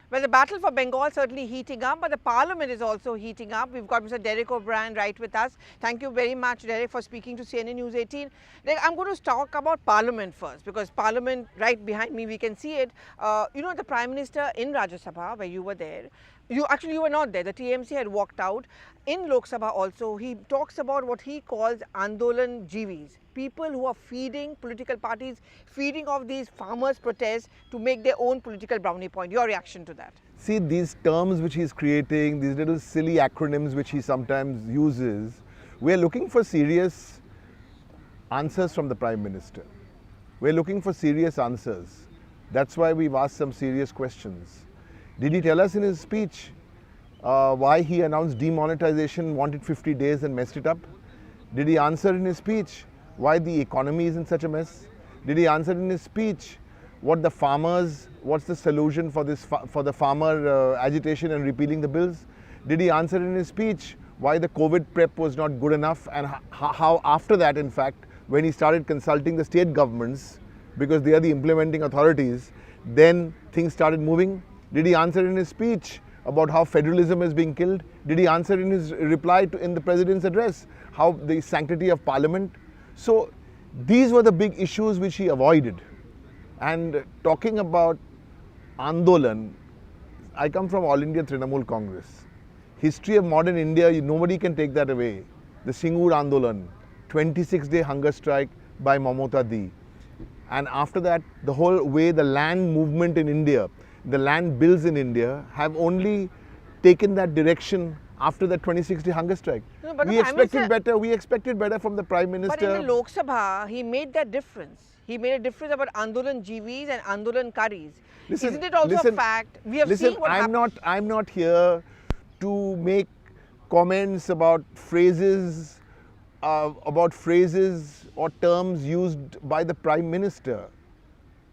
Well, the battle for Bengal certainly heating up, but the parliament is also heating up. We've got Mr. Derek O'Brien right with us. Thank you very much, Derek, for speaking to CNN News 18. Derek, I'm going to talk about parliament first, because parliament right behind me, we can see it. The Prime Minister in Rajya Sabha, where you were there, you were not there. The TMC had walked out. In Lok Sabha also, he talks about what he calls Andolan Jivis, people who are feeding political parties, feeding off these farmers' protests to make their own political brownie point. Your reaction to that? See, these terms which he's creating, these little silly acronyms which he sometimes uses, we're looking for serious answers from the Prime Minister. We're looking for serious answers. That's why we've asked some serious questions. Did he tell us in his speech why he announced demonetization, wanted 50 days and messed it up? Did he answer in his speech why the economy is in such a mess? Did he answer in his speech what's the solution for the farmer agitation and repealing the bills? Did he answer in his speech why the COVID prep was not good enough, and how after that, in fact, when he started consulting the state governments, because they are the implementing authorities, then things started moving? Did he answer in his speech about how federalism is being killed? Did he answer in his reply in the President's address how the sanctity of Parliament? So these were the big issues which he avoided. And talking about Andolan, I come from All India Trinamool Congress. History of modern India, nobody can take that away. The Singur Andolan, 26-day hunger strike by Mamata Di. And after that, the whole way the land movement in India, the land bills in India have only taken that direction after the 26-day hunger strike. No, but we expected better from the Prime Minister. But in the Lok Sabha, he made that difference. He made a difference about Andolan Jivis and Andolan Karis. Isn't it also a fact? We have seen what happened. I'm not here to make comments about phrases or terms used by the Prime Minister,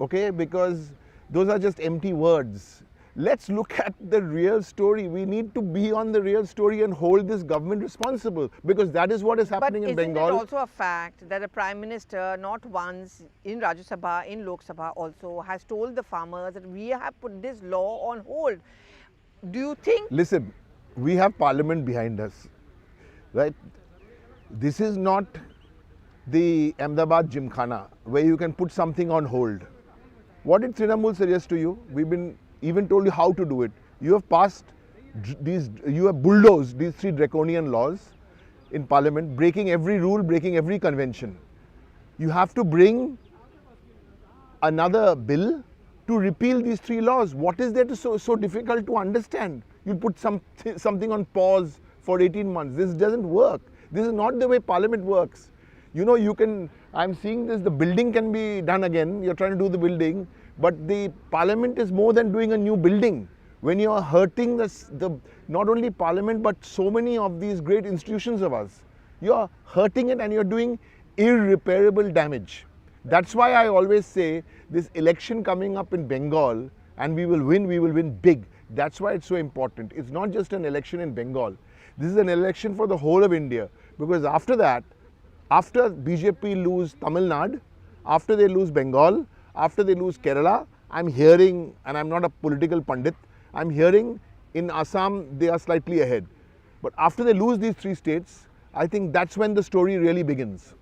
okay? Because those are just empty words. Let's look at the real story. We need to be on the real story and hold this government responsible, because that is what is happening in Bengal. But isn't it also a fact that the Prime Minister, not once in Rajya Sabha, in Lok Sabha also, has told the farmers that we have put this law on hold? Do you think... Listen, we have Parliament behind us, right? This is not the Ahmedabad Gymkhana where you can put something on hold. What did Trinamool suggest to you? We've been even told you how to do it. You have you have bulldozed these 3 draconian laws in Parliament, breaking every rule, breaking every convention. You have to bring another bill to repeal these 3 laws. What is there so difficult to understand? You put something on pause for 18 months. This doesn't work. This is not the way Parliament works. I'm seeing this, the building can be done again. You're trying to do the building, but the Parliament is more than doing a new building. When you are hurting not only Parliament, but so many of these great institutions of us, you're hurting it and you're doing irreparable damage. That's why I always say this election coming up in Bengal, and we will win big. That's why it's so important. It's not just an election in Bengal. This is an election for the whole of India, because after that, after BJP lose Tamil Nadu, after they lose Bengal, after they lose Kerala, I'm hearing, and I'm not a political pundit, I'm hearing in Assam they are slightly ahead. But after they lose these 3 states, I think that's when the story really begins.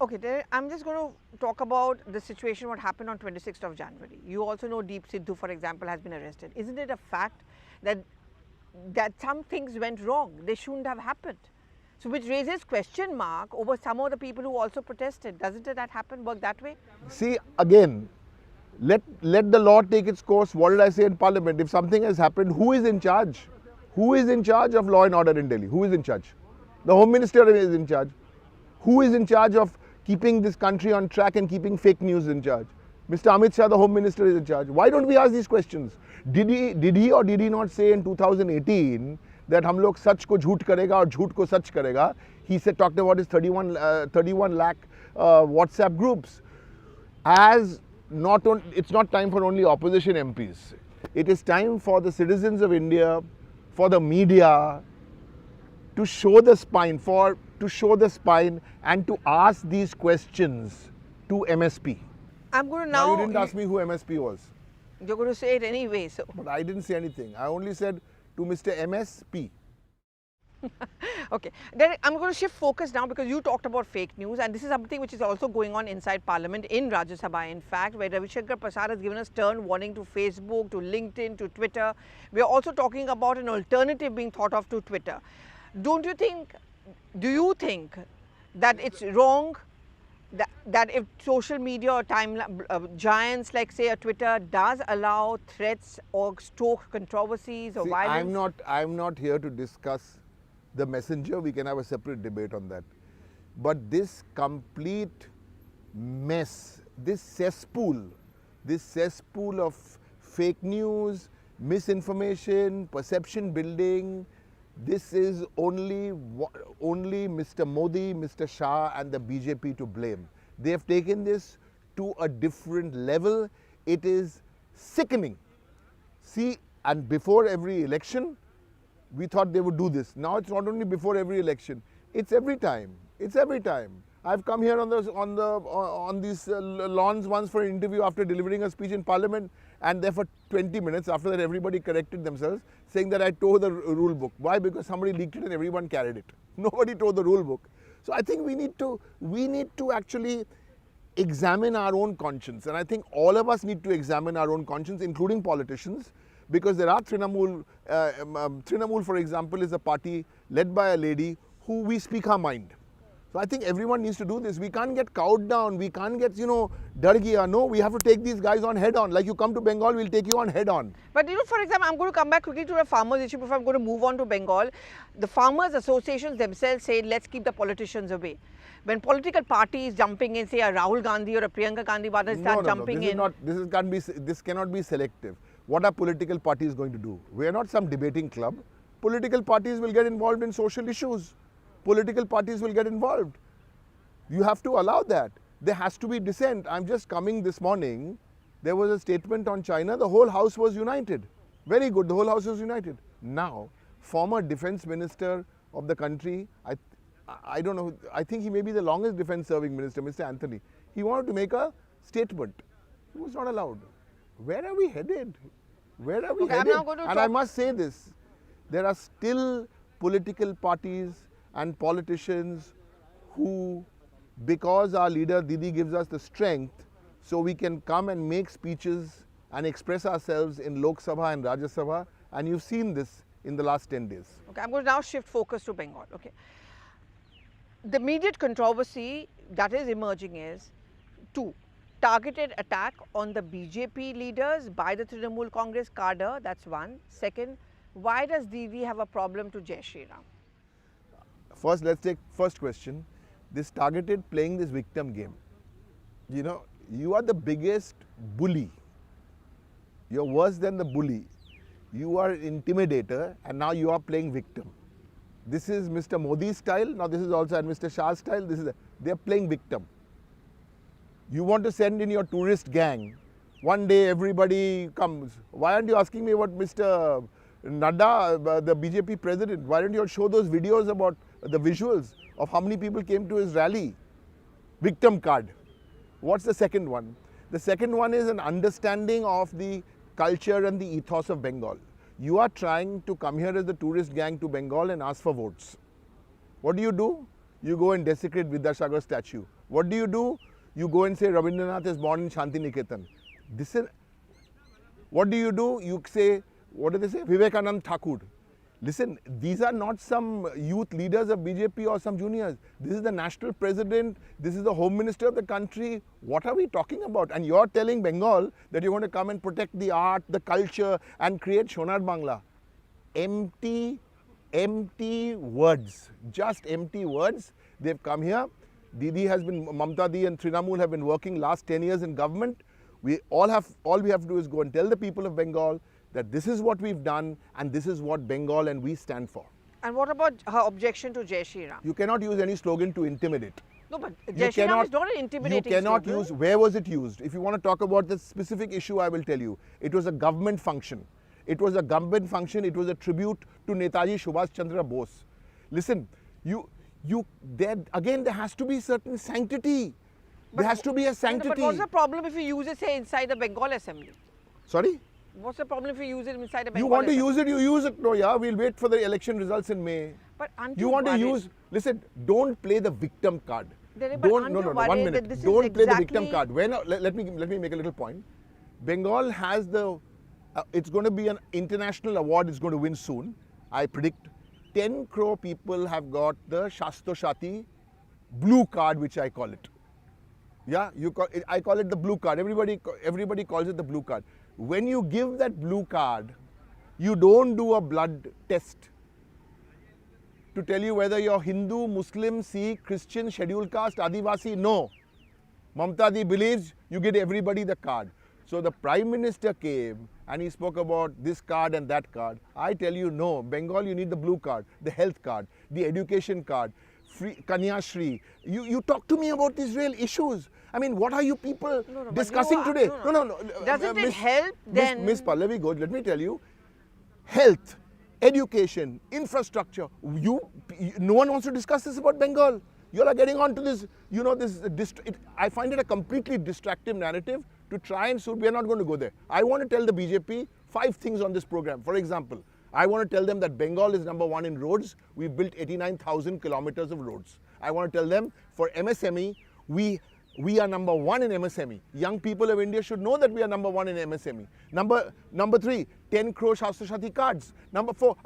Okay, I'm just going to talk about the situation, what happened on 26th of January. You also know Deep Sidhu, for example, has been arrested. Isn't it a fact that some things went wrong? They shouldn't have happened. So which raises question mark over some of the people who also protested. Doesn't that work that way? See, again, let the law take its course. What did I say in Parliament? If something has happened, who is in charge? Who is in charge of law and order in Delhi? Who is in charge? The Home Minister is in charge. Who is in charge of keeping this country on track and keeping fake news in charge? Mr. Amit Shah, the Home Minister, is in charge. Why don't we ask these questions? Did he or did he not say in 2018 that हम लोग सच को झूठ करेगा और झूठ को सच करेगा? He talked about his 31 lakh WhatsApp groups. It's not time for only opposition MPs. It is time for the citizens of India, for the media, to show the spine, and to ask these questions to MSP. I'm going to Now you didn't ask me who MSP was. You're going to say it anyway, so. But I didn't say anything. I only said to Mr. MSP. Okay, then I'm going to shift focus now because you talked about fake news, and this is something which is also going on inside Parliament in Rajya Sabha, in fact, where Ravi Shankar Prasad has given a stern warning to Facebook, to LinkedIn, to Twitter. We are also talking about an alternative being thought of to Twitter. Do you think that it's wrong that if social media or giants like say a Twitter does allow threats or stoke controversies or See, violence? I'm not here to discuss the messenger. We can have a separate debate on that. But this complete mess, this cesspool of fake news, misinformation, perception building, this is only Mr. Modi, Mr. Shah and the BJP to blame. They have taken this to a different level. It is sickening. See, and before every election, we thought they would do this. Now it's not only before every election; it's every time. It's every time. I've come here on these lawns once for an interview after delivering a speech in Parliament, and there for 20 minutes. After that, everybody corrected themselves, saying that I tore the rule book. Why? Because somebody leaked it and everyone carried it. Nobody tore the rule book. So I think we need to actually examine our own conscience, and I think all of us need to examine our own conscience, including politicians. Because there are Trinamool, for example, is a party led by a lady who we speak her mind. So I think everyone needs to do this. We can't get cowed down. We can't get, dar gaya. No, we have to take these guys on head on. Like you come to Bengal, we'll take you on head on. But for example, I'm going to come back quickly to the farmers issue before I'm going to move on to Bengal. The farmers associations themselves say, let's keep the politicians away. When political parties jumping in, say a Rahul Gandhi or a Priyanka Gandhi Vadra start jumping in. This cannot be selective. What are political parties going to do? We are not some debating club. Political parties will get involved in social issues. Political parties will get involved. You have to allow that. There has to be dissent. I'm just coming this morning. There was a statement on China. The whole house was united. Very good. The whole house was united. Now, former defense minister of the country, I don't know, I think he may be the longest defense serving minister, Mr. Anthony. He wanted to make a statement. He was not allowed. Where are we headed? Where are we headed? And I must say this, there are still political parties and politicians who, because our leader Didi gives us the strength, so we can come and make speeches and express ourselves in Lok Sabha and Rajya Sabha, and you've seen this in the last 10 days. Okay, I'm going to now shift focus to Bengal. Okay. The immediate controversy that is emerging is targeted attack on the BJP leaders by the Trinamool Congress cadre, that's one. Second, why does Didi have a problem to Jai Shri Ram? First, let's take first question. This targeted playing this victim game. You are the biggest bully. You're worse than the bully. You are an intimidator and now you are playing victim. This is Mr. Modi's style. Now this is also Mr. Shah's style. They're playing victim. You want to send in your tourist gang. One day everybody comes. Why aren't you asking me about Mr. Nadda, the BJP president? Why don't you show those videos about the visuals of how many people came to his rally? Victim card. What's the second one? The second one is an understanding of the culture and the ethos of Bengal. You are trying to come here as the tourist gang to Bengal and ask for votes. What do? You go and desecrate Vidyasagar statue. What do? You go and say Rabindranath is born in Shantiniketan. What do? You say, what do they say? Vivekanand Thakur. Listen, these are not some youth leaders of BJP or some juniors. This is the national president. This is the home minister of the country. What are we talking about? And you're telling Bengal that you're going to come and protect the art, the culture and create Sonar Bangla. Empty words. Just empty words. They've come here. Mamta Di and Trinamool have been working last 10 years in government. All we have to do is go and tell the people of Bengal that this is what we've done and this is what Bengal and we stand for. And what about her objection to Jai Shri Ram? You cannot use any slogan to intimidate. No, but Jai Shri Ram is not an intimidating slogan. You cannot slogan. use, where was it used? If you want to talk about the specific issue, I will tell you. It was a government function. It was a government function. It was a tribute to Netaji Subhash Chandra Bose. Listen, there has to be certain sanctity. There has to be a sanctity. But what's the problem if you use it, say, inside the Bengal assembly? Sorry? What's the problem if you use it inside a Bengal? You want to FM? use it, you use it. No, yeah, we'll wait for the election results in May. But aren't You want to worried? use, listen, don't play the victim card. Dilip, but Don't, aren't no, you no, no, one worried that minute. this is Don't play the victim exactly- card. Let me make a little point. Bengal has the, it's going to be an international award, it's going to win soon. I predict 10 crore people have got the Shasto Shati blue card, which I call it. Yeah, I call it the blue card. Everybody calls it the blue card. When you give that blue card, you don't do a blood test to tell you whether you're Hindu, Muslim, Sikh, Christian, scheduled caste, Adivasi. No. Mamta Di believes you get everybody the card. So the Prime Minister came and he spoke about this card and that card. I tell you, no. Bengal, you need the blue card, the health card, the education card, free Kanya Shri. You talk to me about these real issues. I mean, what are you people No, but discussing you are- today? no. Doesn't it help then? Miss Pallavi Ghosh, let me tell you, health, education, infrastructure. No one wants to discuss this about Bengal. You all are getting onto this, I find it a completely distractive narrative to try and we are not going to go there. I want to tell the BJP 5 things on this program. For example, I want to tell them that Bengal is number 1 in roads. We built 89,000 kilometers of roads. I want to tell them for MSME, we are number 1 in MSME. Young people of India should know that we are number 1 in MSME. Number 3, 10 crore Shastra Shati cards. Number 4,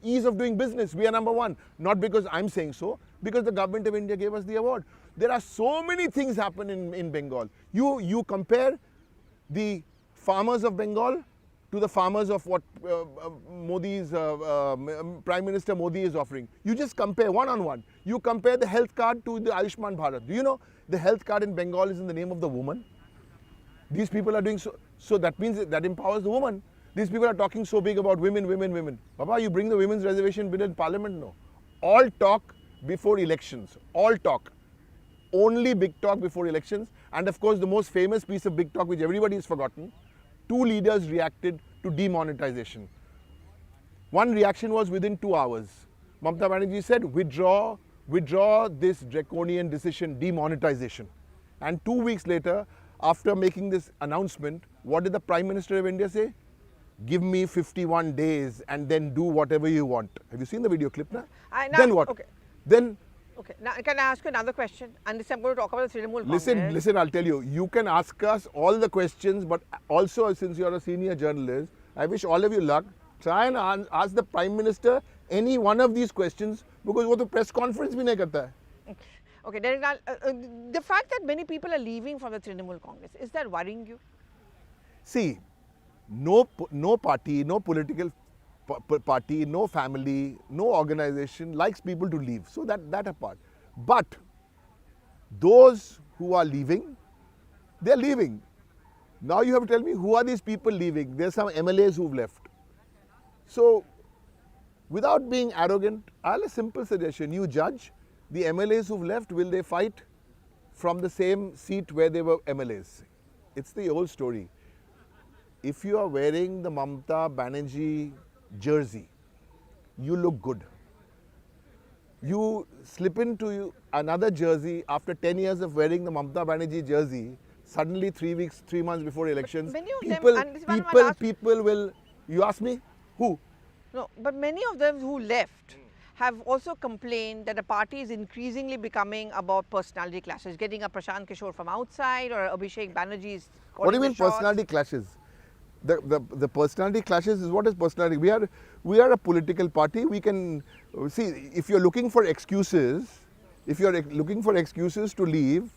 ease of doing business. We are number 1. Not because I'm saying so, because the government of India gave us the award. There are so many things happen in Bengal. You compare the farmers of Bengal to the farmers of what Prime Minister Modi is offering. You just compare one-on-one. You compare the health card to the Ayushman Bharat. Do you know the health card in Bengal is in the name of the woman? These people are doing so that means that empowers the woman. These people are talking so big about women. Baba, you bring the women's reservation bill in parliament? No. All talk before elections. All talk. Only big talk before elections. And of course, the most famous piece of big talk which everybody has forgotten, 2 leaders reacted to demonetization. One reaction was within 2 hours. Mamata Banerjee said, withdraw this draconian decision, demonetization. And 2 weeks later, after making this announcement, what did the Prime Minister of India say? Give me 51 days and then do whatever you want. Have you seen the video clip now? Then what? Okay. Then Okay. Now, can I ask you another question? And this I'm going to talk about the Trinamool Congress. listen, I'll tell you. You can ask us all the questions, but also since you're a senior journalist, I wish all of you luck. Try and ask the Prime Minister any one of these questions because वो तो press conference भी नहीं करता है. Okay, Derek, now, the fact that many people are leaving from the Trinamool Congress, is that worrying you? See, no party, no political party, no family, no organization likes people to leave. So that apart. But those who are leaving, they're leaving. Now you have to tell me who are these people leaving? There's some MLAs who've left. So without being arrogant, I have a simple suggestion. You judge the MLAs who've left, will they fight from the same seat where they were MLAs? It's the old story. If you are wearing the Mamata Banerjee jersey, you look good. You slip into another jersey after 10 years of wearing the Mamata Banerjee jersey, suddenly 3 months before elections, many of them, and this is one of my last- people will, you ask me, who? No, but many of them who left have also complained that the party is increasingly becoming about personality clashes, getting a Prashant Kishore from outside or Abhishek Banerjee's. What do you mean personality clashes? The personality clashes is what is personality? We are a political party. We can see if you're looking for excuses, to leave,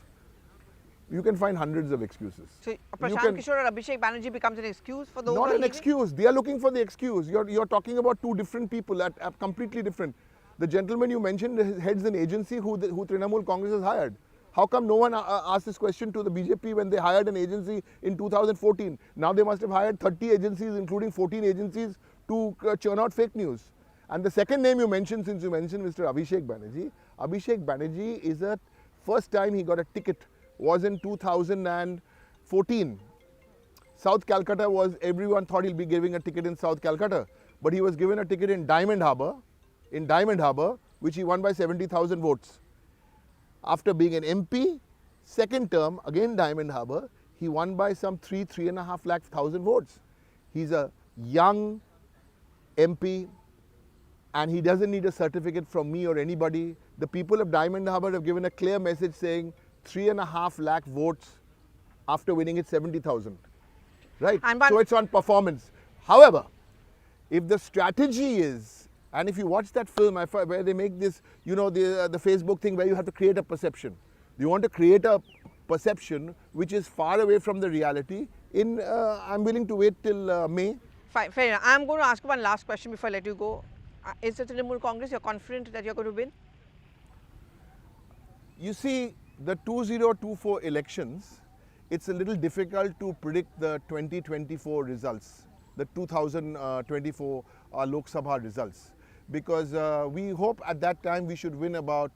you can find hundreds of excuses. So Prashant Kishore or Abhishek Banerjee becomes an excuse for those who are Not an leaving? excuse. They are looking for the excuse. You're talking about 2 different people, completely different. The gentleman you mentioned heads an agency who Trinamool Congress has hired. How come no one asked this question to the BJP when they hired an agency in 2014? Now they must have hired 30 agencies, including 14 agencies, to churn out fake news. And the second name you mentioned, since you mentioned Mr. Abhishek Banerjee is the first time he got a ticket was in 2014. South Calcutta everyone thought he'll be giving a ticket in South Calcutta, but he was given a ticket in Diamond Harbour, which he won by 70,000 votes. After being an MP, second term, again Diamond Harbour, he won by some 3.5 lakh thousand votes. He's a young MP and he doesn't need a certificate from me or anybody. The people of Diamond Harbour have given a clear message saying 3.5 lakh votes after winning it 70,000. Right? So it's on performance. However, if the strategy is, and if you watch that film where they make this, you know, the Facebook thing where you have to create a perception. You want to create a perception which is far away from the reality. I'm willing to wait till May. Fine, fair enough. I'm going to ask one last question before I let you go. Is the Trinamool Congress, you're confident that you're going to win? You see, the 2024 elections, it's a little difficult to predict the 2024 results, the 2024 Lok Sabha results, because we hope at that time we should win about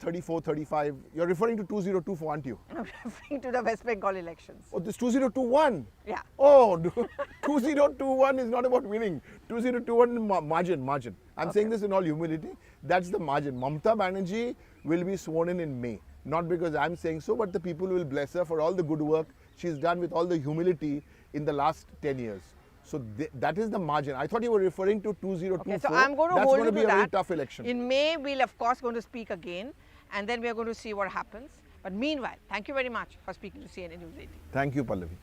34, 35. You're referring to 2024, aren't you? I'm referring to the West Bengal elections. Oh, this 2021? Yeah. Oh, 2021 is not about winning. 2021 is margin. I'm saying this in all humility. That's the margin. Mamata Banerjee will be sworn in May. Not because I'm saying so, but the people will bless her for all the good work she's done with all the humility in the last 10 years. So that is the margin. I thought you were referring to 2024. Okay, so I'm going to That's hold going to you be to a very that. tough election. In May, we'll of course going to speak again, and then we are going to see what happens. But meanwhile, thank you very much for speaking to CNN News 18. Thank you, Pallavi.